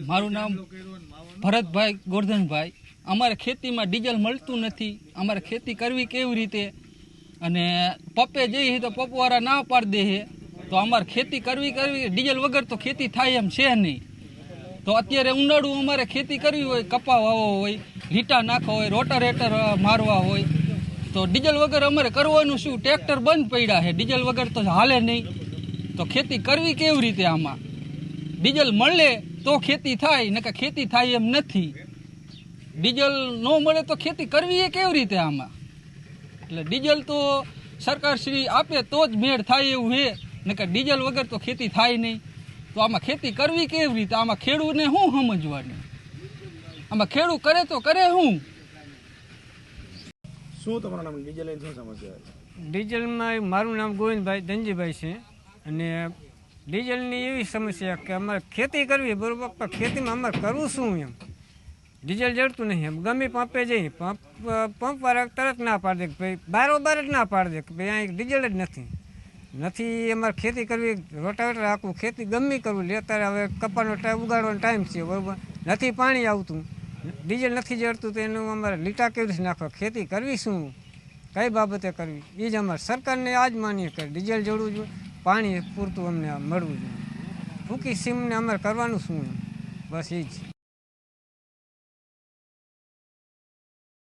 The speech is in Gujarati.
મારું નામ ભરતભાઈ ગોરધનભાઈ। અમારે ખેતીમાં ડીઝલ મળતું નથી, અમારે ખેતી કરવી કેવી રીતે? અને પપ્પે જઈએ તો પપ્પવાળા ના પાડી દે તો અમારે ખેતી કરવી ડીઝલ વગર તો ખેતી થાય એમ છે નહીં। તો અત્યારે ઉનાળું અમારે ખેતી કરવી હોય, કપા વાવો હોય, રીટા નાખવા હોય, રોટારેટર મારવા હોય, તો ડીઝલ વગર અમારે કરવાનું શું? ટ્રેક્ટર બંધ પડ્યા છે, ડીઝલ વગર તો હાલે નહીં। તો ખેતી કરવી કેવી રીતે? આમાં ડીઝલ મળે તો ખેતી થાય, નકર ખેતી થાય એમ નથી। ડીઝલ ન મળે તો ખેતી કરવી એ કેવી રીતે આમાં? એટલે ડીઝલ તો સરકારશ્રી આપે તો જ મેળ થાય એવું છે, નકર ડીઝલ વગર તો ખેતી થાય નહીં। તો આમાં ખેતી કરવી કેવી રીતે? આમાં ખેડૂતને શું સમજવાનું? આમાં ખેડૂત કરે તો કરે શું તમારું નામ? ડીઝલ શું સમસ્યા? ડીઝલમાં મારું નામ ગોવિંદભાઈ ધનજીભાઈ છે। અને ડીઝલની એવી સમસ્યા કે અમારે ખેતી કરવી બરાબર, પણ ખેતીમાં અમારે કરવું શું? એમ ડીઝલ જડતું નહીં। એમ ગમે પંપે જઈએ, પંપવાળા તરત ના પાડી દે કે ભાઈ બારોબાર જ ના પાડી દે કે ભાઈ અહીં ડીઝલ જ નથી। અમારે ખેતી કરવી, રોટાવેટર આખું ખેતી ગમે કરવું લે। અત્યારે હવે કપાનો ઉગાડવાનો ટાઈમ છે બરાબર, નથી પાણી આવતું, ડીઝલ નથી જડતું, તો એનું અમારે લીટા કેવી રીતે નાખવા? ખેતી કરવી શું? કઈ બાબતે કરવી? એ જ અમારે સરકારને આ જ માનીએ કે ડીઝલ જોડવું જોઈએ, પાણી પૂરતું અમને મળવું જોઈએ। ટૂંકી સીમને અમારે કરવાનું શું? બસ એ જ।